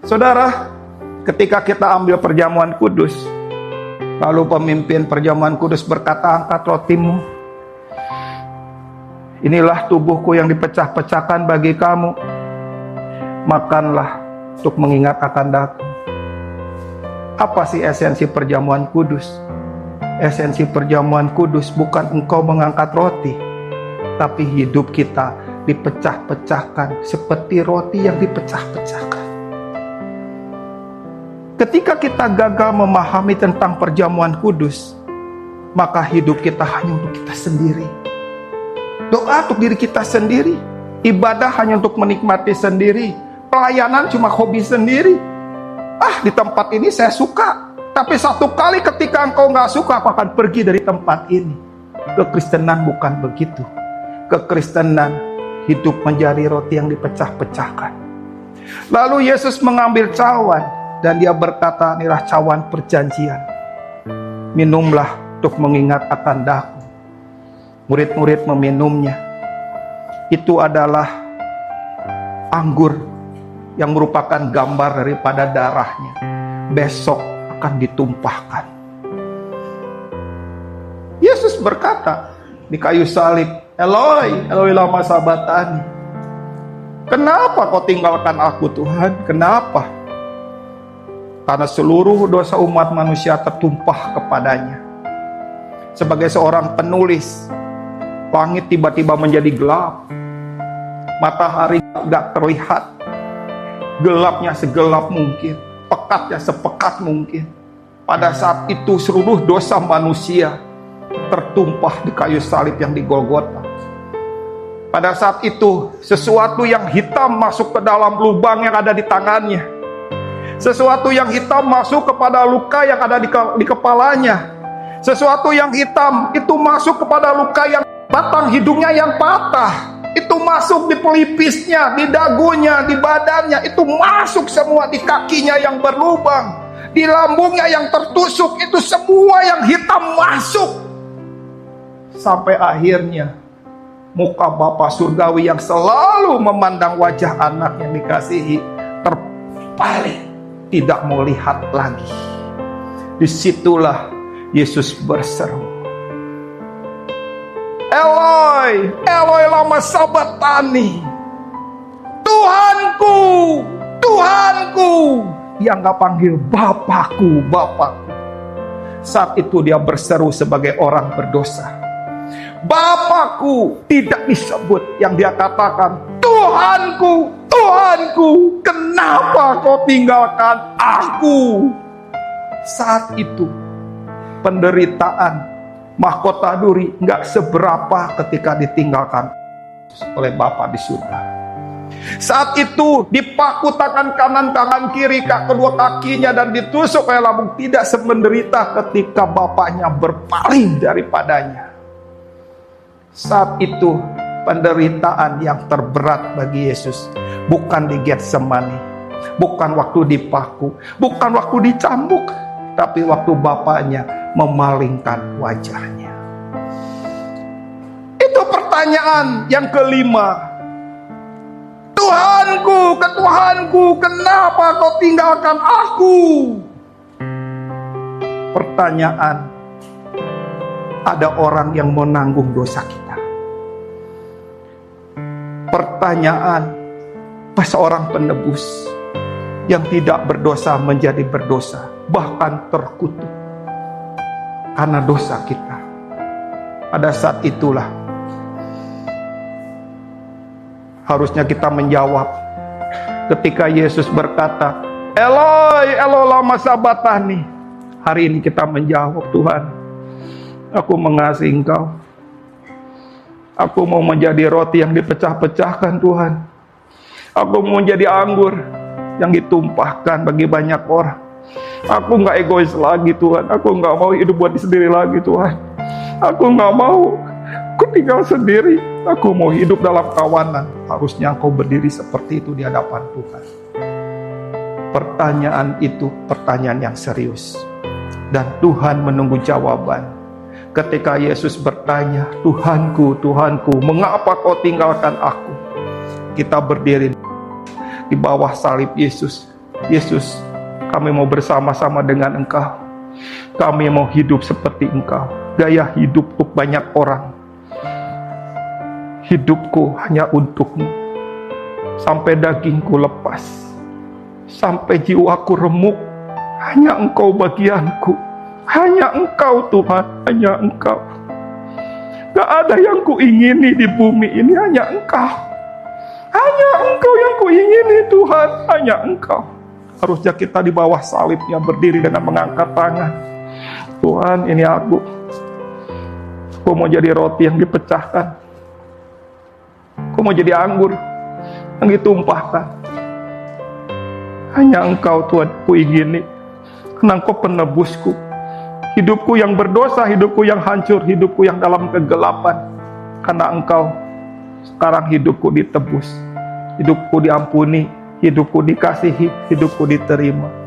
Saudara, ketika kita ambil perjamuan kudus, lalu pemimpin perjamuan kudus berkata, angkat rotimu. Inilah tubuhku yang dipecah-pecahkan bagi kamu. Makanlah untuk mengingat akan daku. Apa sih esensi perjamuan kudus? Esensi perjamuan kudus bukan engkau mengangkat roti, tapi hidup kita dipecah-pecahkan seperti roti yang dipecah-pecahkan. Ketika kita gagal memahami tentang perjamuan kudus, maka hidup kita hanya untuk kita sendiri. Doa untuk diri kita sendiri, ibadah hanya untuk menikmati sendiri, pelayanan cuma hobi sendiri. Di tempat ini saya suka, tapi satu kali ketika engkau gak suka, aku akan pergi dari tempat ini. Kekristenan bukan begitu. Kekristenan hidup menjadi roti yang dipecah-pecahkan. Lalu Yesus mengambil cawan dan dia berkata, inilah cawan perjanjian. Minumlah untuk mengingat akan daku. Murid-murid meminumnya. Itu adalah anggur yang merupakan gambar daripada darahnya. Besok akan ditumpahkan. Yesus berkata di kayu salib, Eloi, Eloi lama sabachthani. Kenapa kau tinggalkan aku Tuhan? Kenapa? Karena seluruh dosa umat manusia tertumpah kepadanya. Sebagai seorang penulis, langit tiba-tiba menjadi gelap. Matahari tidak terlihat. Gelapnya segelap mungkin. Pekatnya sepekat mungkin. Pada saat itu seluruh dosa manusia tertumpah di kayu salib yang di Golgota. Pada saat itu sesuatu yang hitam masuk ke dalam lubang yang ada di tangannya. Sesuatu yang hitam masuk kepada luka yang ada di kepalanya. Sesuatu yang hitam itu masuk kepada luka yang batang hidungnya yang patah. Itu masuk di pelipisnya, di dagunya, di badannya. Itu masuk semua di kakinya yang berlubang, di lambungnya yang tertusuk. Itu semua yang hitam masuk. Sampai akhirnya muka Bapa surgawi yang selalu memandang wajah anak yang dikasihi terpaling, tidak mau lihat lagi. Disitulah Yesus berseru, Eloi, Eloi lama sabachthani. Tuhanku, Tuhanku. Dia nggak panggil Bapakku, Bapakku. Saat itu dia berseru sebagai orang berdosa. Bapakku tidak disebut, yang dia katakan, Tuhanku, Tuhanku, kenapa kau tinggalkan aku? Saat itu penderitaan mahkota duri nggak seberapa ketika ditinggalkan oleh Bapa di surga. Saat itu dipaku tangan kanan, tangan kiri, kedua kakinya dan ditusuk oleh lambung, tidak semenderita ketika Bapaknya berpaling daripadanya. Saat itu penderitaan yang terberat bagi Yesus bukan di Getsemani, bukan waktu dipaku, bukan waktu dicambuk, tapi waktu Bapaknya memalingkan wajahnya. Itu pertanyaan yang kelima. Tuhanku, Tuhanku, kenapa kau tinggalkan aku? Pertanyaan, ada orang yang menanggung dosa kita. Pertanyaan, seorang penebus yang tidak berdosa menjadi berdosa, bahkan terkutuk karena dosa kita. Pada saat itulah harusnya kita menjawab ketika Yesus berkata, Eloi, Eloi lama sabachthani. Hari ini kita menjawab, Tuhan, aku mengasihi Engkau. Aku mau menjadi roti yang dipecah-pecahkan, Tuhan. Aku mau menjadi anggur yang ditumpahkan bagi banyak orang. Aku gak egois lagi, Tuhan. Aku gak mau hidup buat diri sendiri lagi, Tuhan. Aku gak mau aku tinggal sendiri. Aku mau hidup dalam kawanan. Harusnya Engkau berdiri seperti itu di hadapan Tuhan. Pertanyaan itu pertanyaan yang serius, dan Tuhan menunggu jawaban. Ketika Yesus bertanya, Tuhanku, Tuhanku, mengapa kau tinggalkan aku? Kita berdiri di bawah salib Yesus. Yesus, kami mau bersama-sama dengan Engkau. Kami mau hidup seperti Engkau. Gaya hidupku banyak orang. Hidupku hanya untuk-Mu. Sampai dagingku lepas, sampai jiwaku remuk, hanya Engkau bagianku. Hanya Engkau Tuhan, hanya Engkau. Gak ada yang kuingini di bumi ini, hanya Engkau. Hanya Engkau yang kuingini Tuhan, hanya Engkau. Harusnya kita di bawah salibnya berdiri dan mengangkat tangan. Tuhan, ini aku. Aku mau jadi roti yang dipecahkan. Aku mau jadi anggur yang ditumpahkan. Hanya Engkau Tuhan ku ingini, karena Engkau penebusku. Hidupku yang berdosa, hidupku yang hancur, hidupku yang dalam kegelapan. Karena Engkau, sekarang hidupku ditebus, hidupku diampuni, hidupku dikasihi, hidupku diterima.